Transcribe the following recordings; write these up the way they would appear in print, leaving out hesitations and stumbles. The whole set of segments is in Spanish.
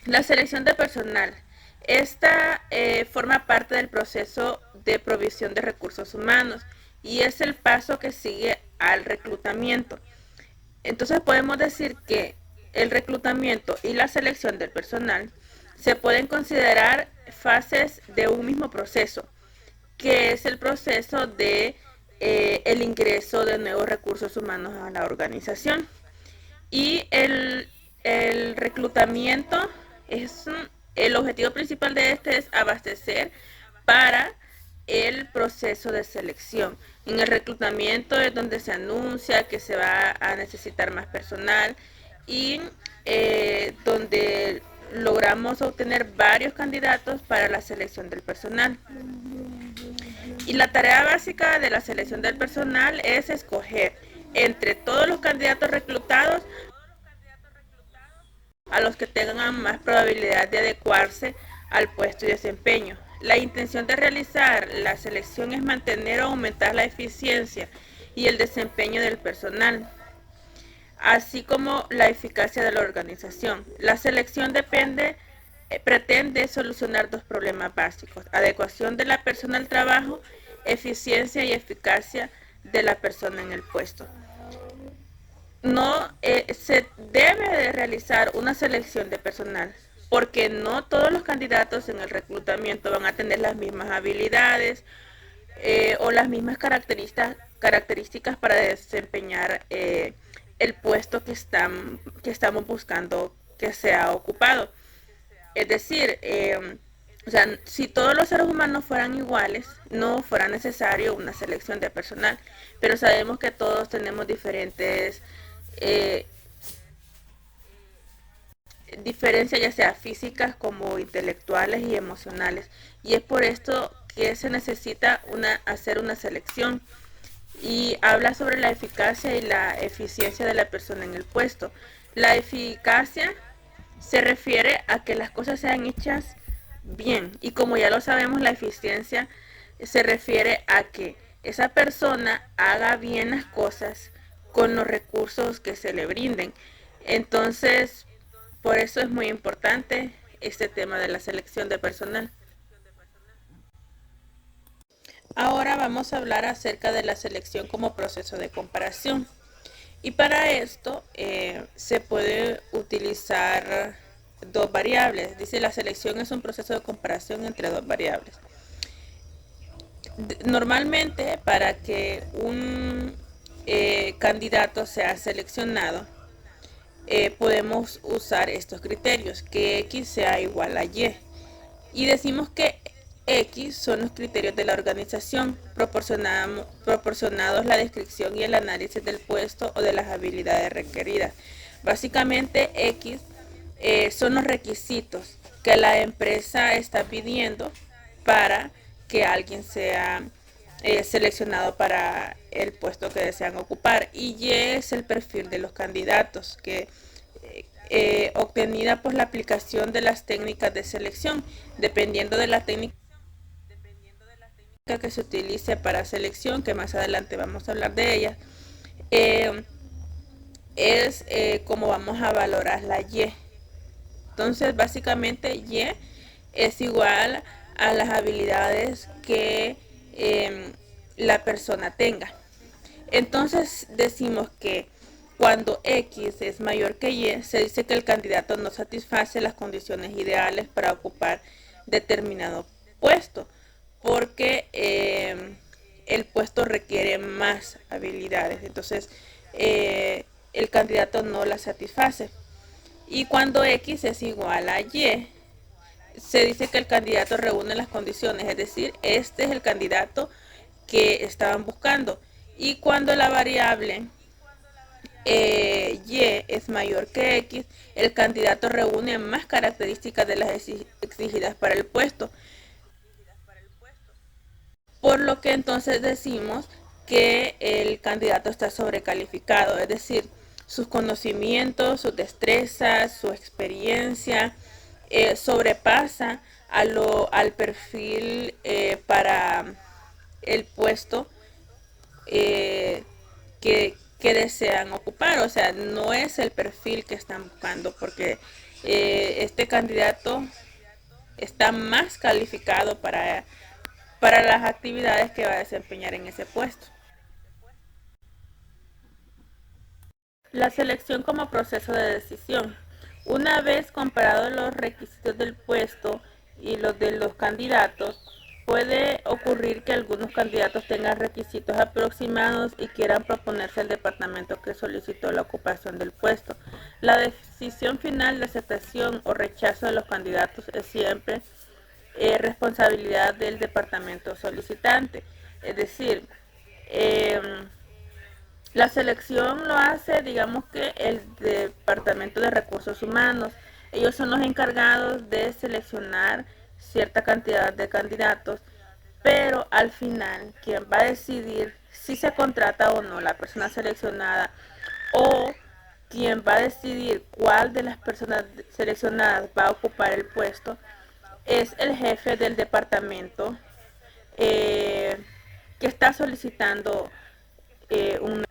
La selección de personal. Esta forma parte del proceso de provisión de recursos humanos y es el paso que sigue al reclutamiento. Entonces podemos decir que el reclutamiento y la selección del personal se pueden considerar fases de un mismo proceso, que es el proceso de el ingreso de nuevos recursos humanos a la organización. Y el reclutamiento es el objetivo principal de este es abastecer para el proceso de selección. En el reclutamiento es donde se anuncia que se va a necesitar más personal y donde logramos obtener varios candidatos para la selección del personal. Y la tarea básica de la selección del personal es escoger entre todos los candidatos reclutados a los que tengan más probabilidad de adecuarse al puesto y desempeño. La intención de realizar la selección es mantener o aumentar la eficiencia y el desempeño del personal, así como la eficacia de la organización. La selección pretende solucionar dos problemas básicos: adecuación de la persona al trabajo, eficiencia y eficacia de la persona en el puesto. No se debe de realizar una selección de personal porque no todos los candidatos en el reclutamiento van a tener las mismas habilidades o las mismas características para desempeñar el puesto que estamos buscando que sea ocupado. Es decir, o sea, si todos los seres humanos fueran iguales, no fuera necesario una selección de personal, pero sabemos que todos tenemos eh, diferencias, ya sea físicas como intelectuales y emocionales, y es por esto que se necesita hacer una selección. Y habla sobre la eficacia y la eficiencia de la persona en el puesto. La eficacia se refiere a que las cosas sean hechas bien, y como ya lo sabemos, la eficiencia se refiere a que esa persona haga bien las cosas con los recursos que se le brinden. Entonces, por eso es muy importante este tema de la selección de personal. Ahora vamos a hablar acerca de la selección como proceso de comparación. Y para esto se puede utilizar dos variables. Dice, la selección es un proceso de comparación entre dos variables. Normalmente, para que un candidato sea seleccionado, podemos usar estos criterios: que X sea igual a Y. Y decimos que X son los criterios de la organización, proporcionados la descripción y el análisis del puesto o de las habilidades requeridas. Básicamente, X son los requisitos que la empresa está pidiendo para que alguien sea seleccionado para el puesto que desean ocupar. Y Y es el perfil de los candidatos que obtenida por la aplicación de las técnicas de selección. Dependiendo de la técnica que se utilice para selección, que más adelante vamos a hablar de ella, eh, es como vamos a valorar la Y. Entonces, básicamente, Y es igual a las habilidades que la persona tenga. Entonces, decimos que cuando X es mayor que Y, se dice que el candidato no satisface las condiciones ideales para ocupar determinado puesto, porque el puesto requiere más habilidades. Entonces, el candidato no la satisface. Y cuando X es igual a Y, se dice que el candidato reúne las condiciones, es decir, este es el candidato que estaban buscando. Y cuando la variable Y es mayor que X, el candidato reúne más características de las exigidas para el puesto. Por lo que entonces decimos que el candidato está sobrecalificado, es decir, sus conocimientos, sus destrezas, su experiencia sobrepasa al perfil para el puesto eh, que desean ocupar. O sea, no es el perfil que están buscando, porque este candidato está más calificado para las actividades que va a desempeñar en ese puesto. La selección como proceso de decisión. Una vez comparados los requisitos del puesto y los de los candidatos, puede ocurrir que algunos candidatos tengan requisitos aproximados y quieran proponerse al departamento que solicitó la ocupación del puesto. La decisión final de aceptación o rechazo de los candidatos es siempre responsabilidad del departamento solicitante. Es decir, la selección lo hace, digamos que el Departamento de Recursos Humanos. Ellos son los encargados de seleccionar cierta cantidad de candidatos, pero al final quien va a decidir si se contrata o no la persona seleccionada, o quien va a decidir cuál de las personas seleccionadas va a ocupar el puesto, es el jefe del departamento que está solicitando un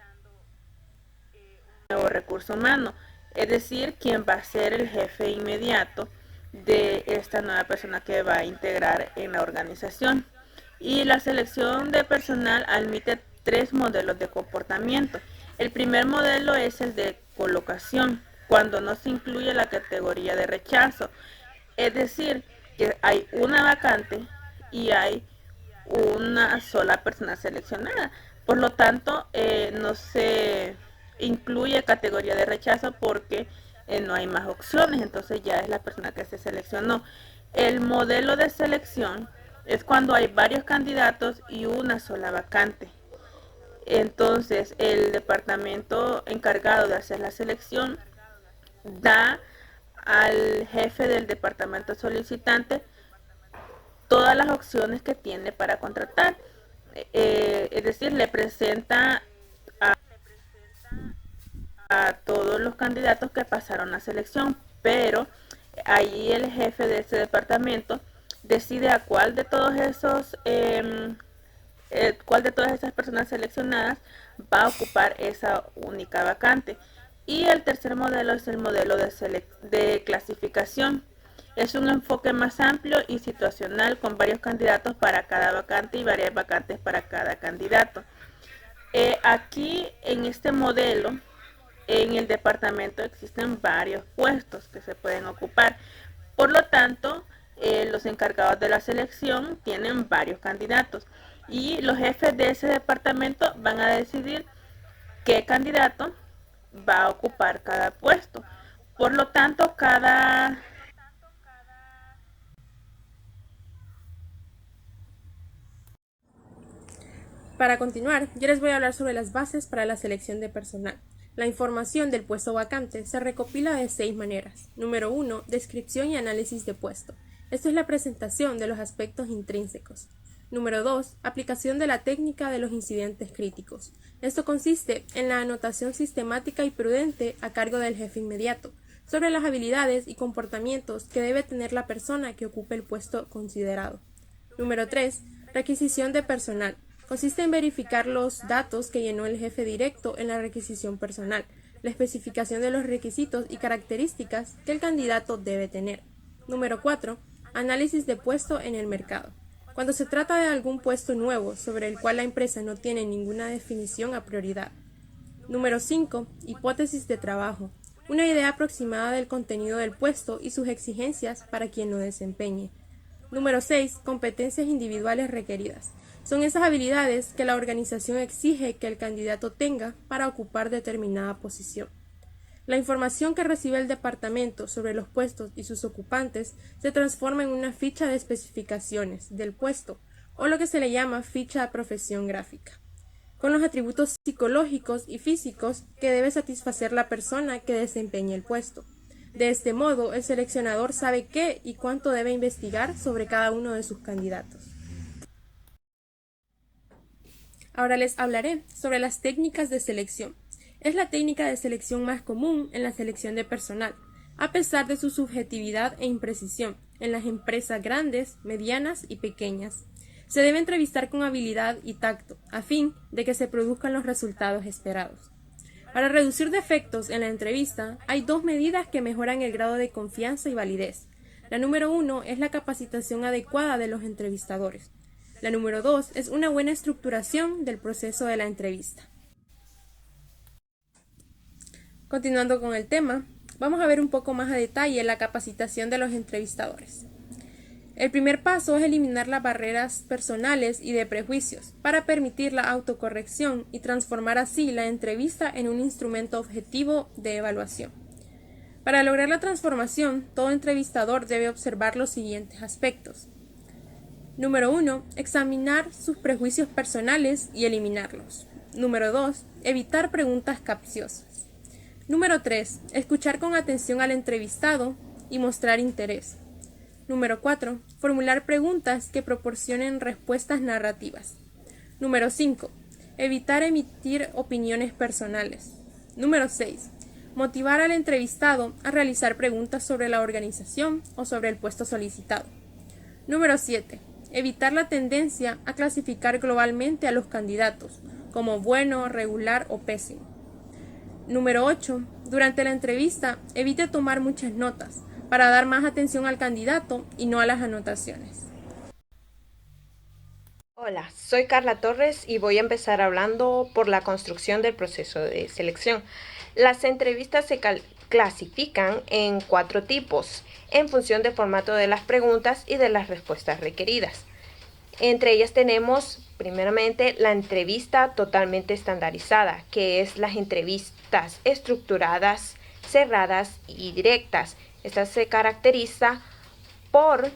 nuevo recurso humano, es decir, quien va a ser el jefe inmediato de esta nueva persona que va a integrar en la organización. Y la selección de personal admite 3 modelos de comportamiento. El primer modelo es el de colocación, cuando no se incluye la categoría de rechazo, es decir, que hay una vacante y hay una sola persona seleccionada. Por lo tanto, no se incluye categoría de rechazo porque no hay más opciones, entonces ya es la persona que se seleccionó. El modelo de selección es cuando hay varios candidatos y una sola vacante. Entonces, el departamento encargado de hacer la selección da al jefe del departamento solicitante todas las opciones que tiene para contratar. Es decir, le presenta a todos los candidatos que pasaron la selección, pero ahí el jefe de ese departamento decide a cuál de todos esos cuál de todas esas personas seleccionadas va a ocupar esa única vacante. Y el tercer modelo es el modelo de clasificación. Es un enfoque más amplio y situacional con varios candidatos para cada vacante y varias vacantes para cada candidato. Aquí en este modelo, en el departamento existen varios puestos que se pueden ocupar. Por lo tanto, los encargados de la selección tienen varios candidatos y los jefes de ese departamento van a decidir qué candidato va a ocupar cada puesto. Por lo tanto, Para continuar, yo les voy a hablar sobre las bases para la selección de personal. La información del puesto vacante se recopila de 6 maneras. Número 1. Descripción y análisis de puesto. Esto es la presentación de los aspectos intrínsecos. Número 2. Aplicación de la técnica de los incidentes críticos. Esto consiste en la anotación sistemática y prudente a cargo del jefe inmediato sobre las habilidades y comportamientos que debe tener la persona que ocupe el puesto considerado. Número 3. Requisición de personal. Consiste en verificar los datos que llenó el jefe directo en la requisición personal, la especificación de los requisitos y características que el candidato debe tener. Número 4. Análisis de puesto en el mercado. Cuando se trata de algún puesto nuevo sobre el cual la empresa no tiene ninguna definición a prioridad. Número 5. Hipótesis de trabajo. Una idea aproximada del contenido del puesto y sus exigencias para quien lo desempeñe. Número 6. Competencias individuales requeridas. Son esas habilidades que la organización exige que el candidato tenga para ocupar determinada posición. La información que recibe el departamento sobre los puestos y sus ocupantes se transforma en una ficha de especificaciones del puesto, o lo que se le llama ficha de profesión gráfica, con los atributos psicológicos y físicos que debe satisfacer la persona que desempeñe el puesto. De este modo, el seleccionador sabe qué y cuánto debe investigar sobre cada uno de sus candidatos. Ahora les hablaré sobre las técnicas de selección. Es la técnica de selección más común en la selección de personal, a pesar de su subjetividad e imprecisión, en las empresas grandes, medianas y pequeñas. Se debe entrevistar con habilidad y tacto, a fin de que se produzcan los resultados esperados. Para reducir defectos en la entrevista, hay dos medidas que mejoran el grado de confianza y validez. La número 1 es la capacitación adecuada de los entrevistadores. La número 2 es una buena estructuración del proceso de la entrevista. Continuando con el tema, vamos a ver un poco más a detalle la capacitación de los entrevistadores. El primer paso es eliminar las barreras personales y de prejuicios para permitir la autocorrección y transformar así la entrevista en un instrumento objetivo de evaluación. Para lograr la transformación, todo entrevistador debe observar los siguientes aspectos. Número 1. Examinar sus prejuicios personales y eliminarlos. Número 2. Evitar preguntas capciosas. Número 3. Escuchar con atención al entrevistado y mostrar interés. Número 4. Formular preguntas que proporcionen respuestas narrativas. Número 5. Evitar emitir opiniones personales. Número 6. Motivar al entrevistado a realizar preguntas sobre la organización o sobre el puesto solicitado. Número 7. Evitar la tendencia a clasificar globalmente a los candidatos como bueno, regular o pésimo. Número 8. Durante la entrevista, evite tomar muchas notas para dar más atención al candidato y no a las anotaciones. Hola, soy Carla Torres y voy a empezar hablando por la construcción del proceso de selección. Las entrevistas se clasifican en 4 tipos, en función del formato de las preguntas y de las respuestas requeridas. Entre ellas tenemos, primeramente, la entrevista totalmente estandarizada, que es las entrevistas estructuradas, cerradas y directas. Esta se caracteriza por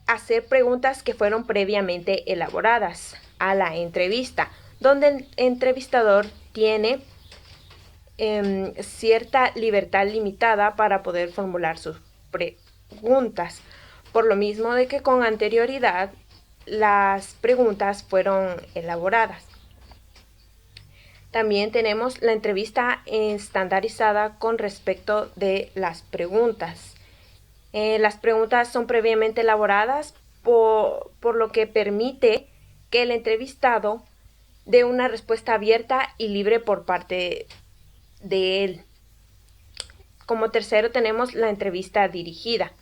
hacer preguntas que fueron previamente elaboradas a la entrevista, donde el entrevistador tiene cierta libertad limitada para poder formular sus preguntas, por lo mismo de que con anterioridad las preguntas fueron elaboradas. También tenemos la entrevista estandarizada con respecto de las preguntas. Las preguntas son previamente elaboradas por lo que permite que el entrevistado dé una respuesta abierta y libre por parte de él. Como tercero tenemos la entrevista dirigida.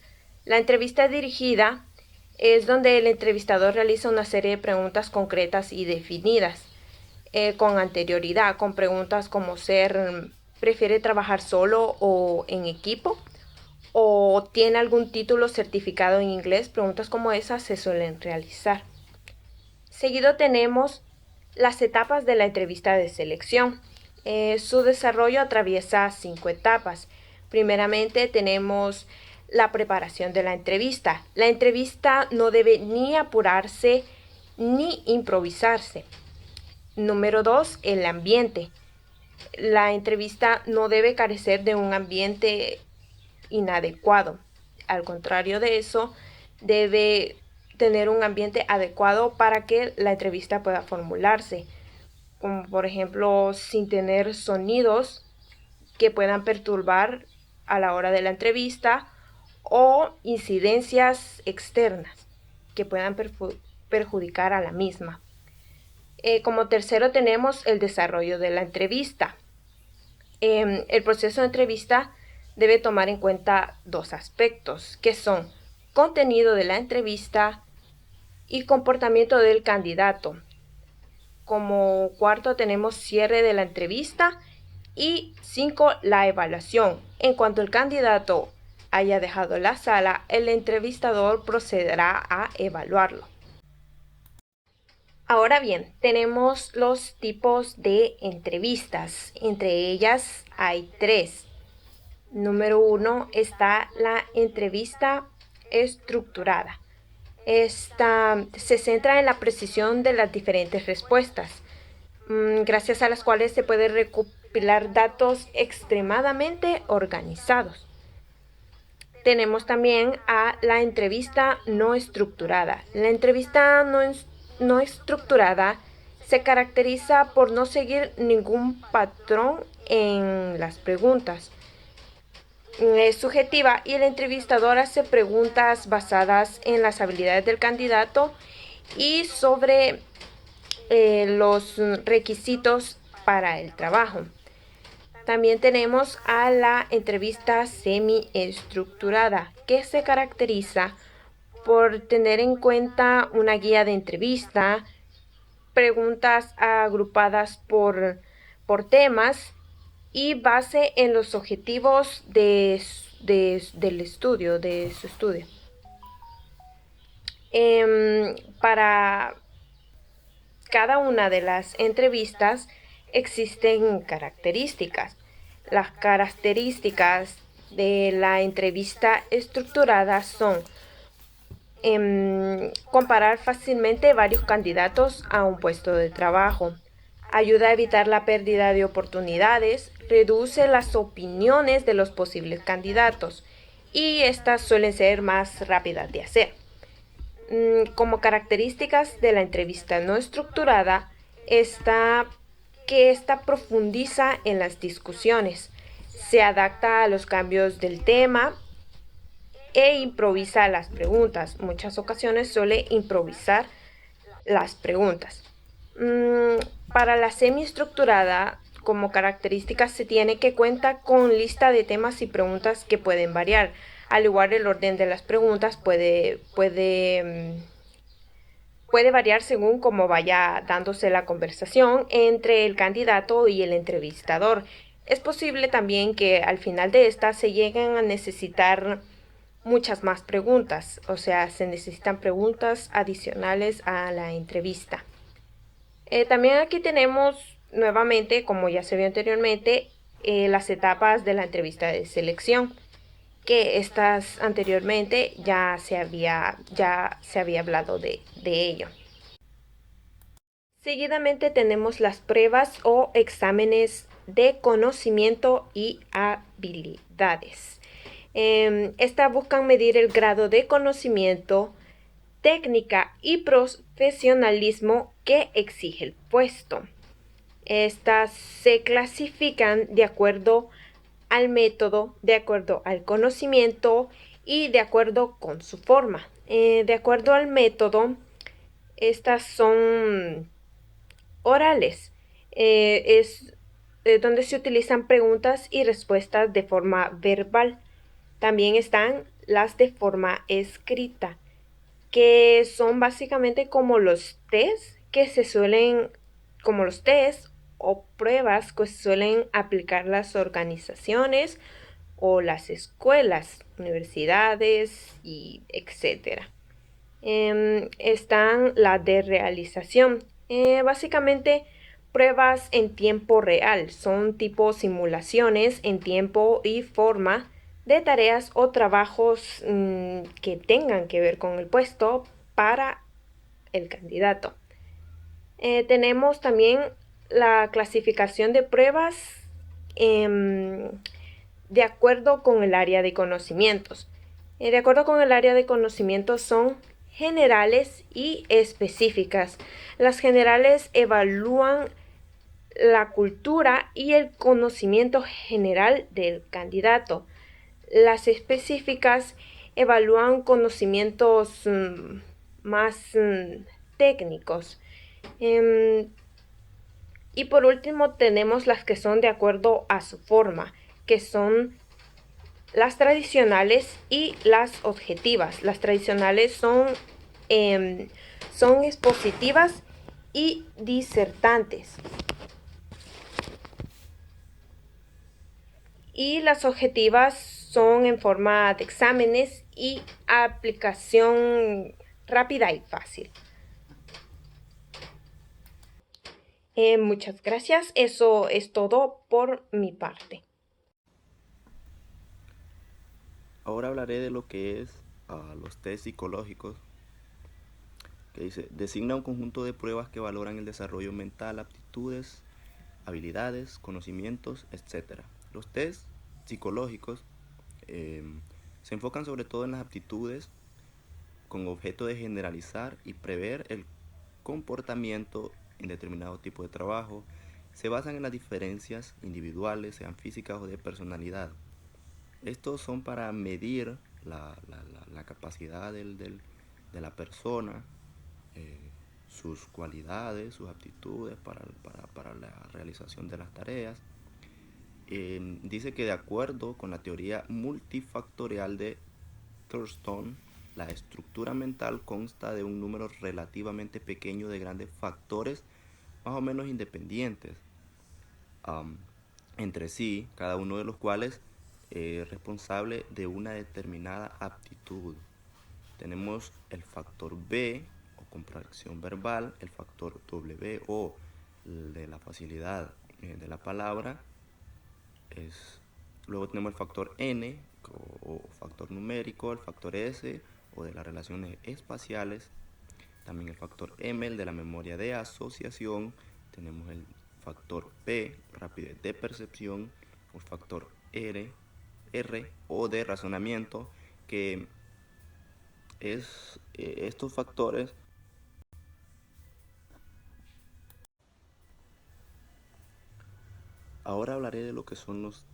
La entrevista dirigida es donde el entrevistador realiza una serie de preguntas concretas y definidas con anterioridad, con preguntas como ¿prefiere trabajar solo o en equipo? ¿O tiene algún título certificado en inglés? Preguntas como esas se suelen realizar. Seguido tenemos las etapas de la entrevista de selección. Su desarrollo atraviesa 5 etapas. Primeramente tenemos la preparación de la entrevista. La entrevista no debe ni apurarse ni improvisarse. Número 2, el ambiente. La entrevista no debe carecer de un ambiente inadecuado. Al contrario de eso, debe tener un ambiente adecuado para que la entrevista pueda formularse. Como por ejemplo, sin tener sonidos que puedan perturbar a la hora de la entrevista o incidencias externas que puedan perjudicar a la misma. Como tercero tenemos el desarrollo de la entrevista. El proceso de entrevista debe tomar en cuenta 2 aspectos, que son contenido de la entrevista y comportamiento del candidato. Como cuarto tenemos cierre de la entrevista y 5, la evaluación. En cuanto el candidato haya dejado la sala, el entrevistador procederá a evaluarlo. Ahora bien, tenemos los tipos de entrevistas. Entre ellas hay 3. Número 1 está la entrevista estructurada. Esta se centra en la precisión de las diferentes respuestas, gracias a las cuales se puede recopilar datos extremadamente organizados. Tenemos también a la entrevista no estructurada. La entrevista no estructurada se caracteriza por no seguir ningún patrón en las preguntas. Es subjetiva y el entrevistador hace preguntas basadas en las habilidades del candidato y sobre los requisitos para el trabajo. También tenemos a la entrevista semiestructurada, que se caracteriza por tener en cuenta una guía de entrevista, preguntas agrupadas por temas y base en los objetivos del estudio, de su estudio. Para cada una de las entrevistas existen características. Las características de la entrevista estructurada son comparar fácilmente varios candidatos a un puesto de trabajo, ayuda a evitar la pérdida de oportunidades, reduce las opiniones de los posibles candidatos y estas suelen ser más rápidas de hacer. Como características de la entrevista no estructurada está que esta profundiza en las discusiones, se adapta a los cambios del tema e improvisa las preguntas. Muchas ocasiones suele improvisar las preguntas. Para la semiestructurada, como características se tiene que cuenta con lista de temas y preguntas que pueden variar. Al igual, el orden de las preguntas puede variar según cómo vaya dándose la conversación entre el candidato y el entrevistador. Es posible también que al final de esta se lleguen a necesitar muchas más preguntas, o sea, se necesitan preguntas adicionales a la entrevista. También aquí tenemos nuevamente, como ya se vio anteriormente, las etapas de la entrevista de selección, que estas anteriormente ya se había hablado de ello. Seguidamente tenemos las pruebas o exámenes de conocimiento y habilidades. Estas buscan medir el grado de conocimiento, técnica y profesionalismo que exige el puesto. Estas se clasifican de acuerdo al método, de acuerdo al conocimiento y de acuerdo con su forma. De acuerdo al método, estas son orales. Es donde se utilizan preguntas y respuestas de forma verbal. También están las de forma escrita, que son básicamente como los test o pruebas que suelen aplicar las organizaciones o las escuelas, universidades y etcétera. Están las de realización, básicamente pruebas en tiempo real, son tipo simulaciones en tiempo y forma de tareas o trabajos que tengan que ver con el puesto para el candidato. Tenemos también la clasificación de pruebas de acuerdo con el área de conocimientos. De acuerdo con el área de conocimientos son generales y específicas. Las generales evalúan la cultura y el conocimiento general del candidato. Las específicas evalúan conocimientos más técnicos. Y por último tenemos las que son de acuerdo a su forma, que son las tradicionales y las objetivas. Las tradicionales son expositivas y disertantes. Y las objetivas son en forma de exámenes y aplicación rápida y fácil. Muchas gracias. Eso es todo por mi parte. Ahora hablaré de lo que es los test psicológicos, que dice, designa un conjunto de pruebas que valoran el desarrollo mental, aptitudes, habilidades, conocimientos, etc. Los test psicológicos se enfocan sobre todo en las aptitudes con objeto de generalizar y prever el comportamiento en determinado tipo de trabajo. Se basan en las diferencias individuales, sean físicas o de personalidad. Estos son para medir la capacidad de la persona, sus cualidades, sus aptitudes para la realización de las tareas. Dice que de acuerdo con la teoría multifactorial de Thurston, la estructura mental consta de un número relativamente pequeño de grandes factores más o menos independientes um, entre sí, cada uno de los cuales es responsable de una determinada aptitud. Tenemos el factor B o comprensión verbal, el factor W o de la facilidad de la palabra. Luego tenemos el factor N o factor numérico, el factor S o de las relaciones espaciales. También el factor M, el de la memoria de asociación. Tenemos el factor P, rapidez de percepción. El factor R o de razonamiento, que estos factores ahora hablaré de lo que son los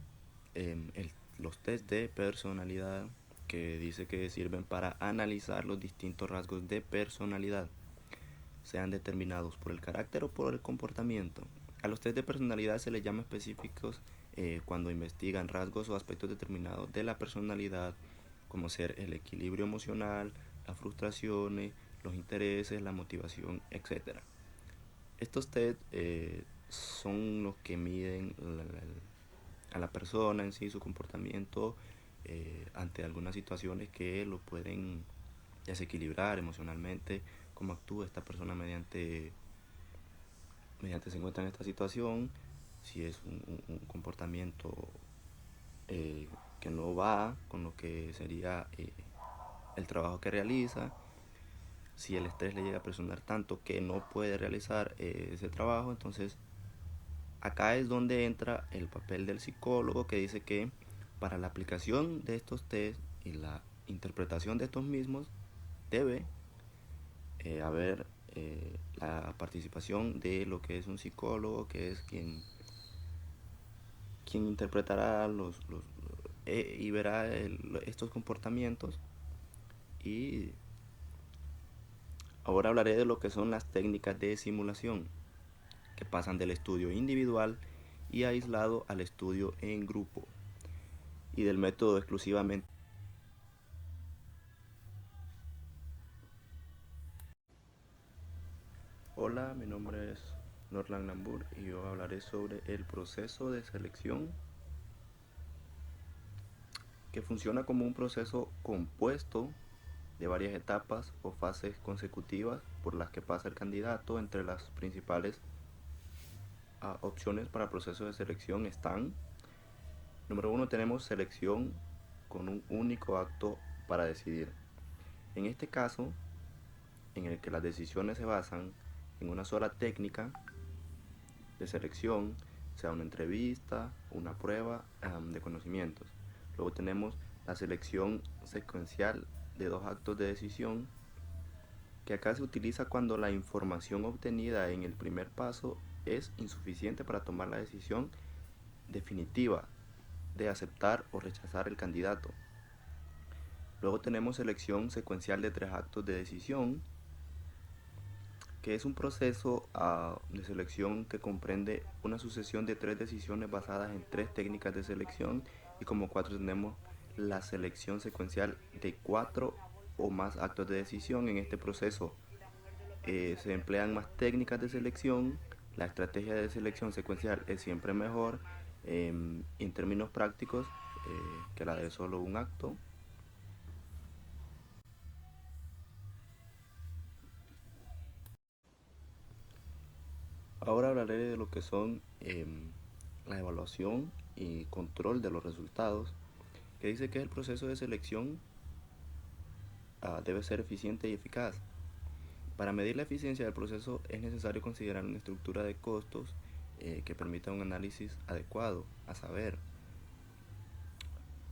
test de personalidad, que dice que sirven para analizar los distintos rasgos de personalidad, sean determinados por el carácter o por el comportamiento. A los test de personalidad se les llama específicos cuando investigan rasgos o aspectos determinados de la personalidad, como ser el equilibrio emocional, las frustraciones, los intereses, la motivación, etc. Estos test son los que miden a la persona en sí, su comportamiento ante algunas situaciones que lo pueden desequilibrar emocionalmente, cómo actúa esta persona mediante se encuentra en esta situación, si es un comportamiento que no va con lo que sería el trabajo que realiza, si el estrés le llega a presionar tanto que no puede realizar ese trabajo. Entonces acá es donde entra el papel del psicólogo, que dice que para la aplicación de estos test y la interpretación de estos mismos debe haber la participación de lo que es un psicólogo, que es quien interpretará y verá estos comportamientos. Y ahora hablaré de lo que son las técnicas de simulación, que pasan del estudio individual y aislado al estudio en grupo, y del método exclusivamente. Hola, mi nombre es Norlan Lambur y yo hablaré sobre el proceso de selección, que funciona como un proceso compuesto de varias etapas o fases consecutivas por las que pasa el candidato. Entre las principales opciones para el proceso de selección están: número 1, tenemos selección con un único acto para decidir. En este caso, en el que las decisiones se basan en una sola técnica de selección, sea una entrevista, una prueba de conocimientos. Luego tenemos la selección secuencial de dos actos de decisión, que acá se utiliza cuando la información obtenida en el primer paso es insuficiente para tomar la decisión definitiva de aceptar o rechazar el candidato. Luego tenemos selección secuencial de tres actos de decisión, que es un proceso de selección que comprende una sucesión de tres decisiones basadas en tres técnicas de selección. Y como cuatro tenemos la selección secuencial de cuatro o más actos de decisión. En este proceso se emplean más técnicas de selección. La estrategia de selección secuencial es siempre mejor en términos prácticos que la de solo un acto. Ahora hablaré de lo que son la evaluación y control de los resultados, que dice que el proceso de selección debe ser eficiente y eficaz. Para medir la eficiencia del proceso es necesario considerar una estructura de costos que permita un análisis adecuado, a saber,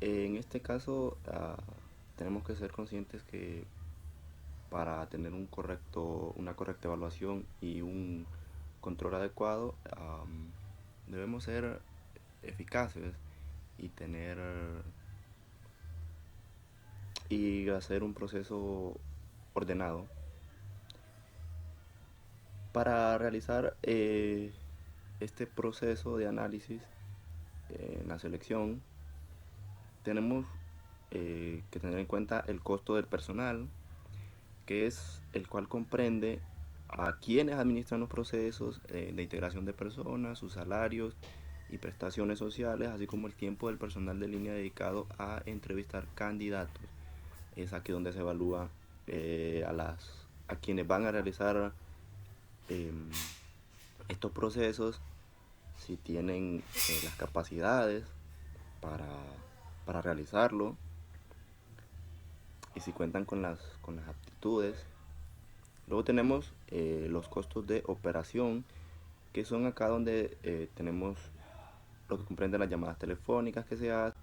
en este caso tenemos que ser conscientes que para tener una correcta evaluación y un control adecuado, debemos ser eficaces y hacer un proceso ordenado. Para realizar este proceso de análisis en la selección, tenemos que tener en cuenta el costo del personal, que es el cual comprende a quienes administran los procesos de integración de personas, sus salarios y prestaciones sociales, así como el tiempo del personal de línea dedicado a entrevistar candidatos. Es aquí donde se evalúa a quienes van a realizar estos procesos, si tienen las capacidades para, para realizarlo y si cuentan con las aptitudes. Luego tenemos los costos de operación, que son acá donde tenemos lo que comprende las llamadas telefónicas que se hacen,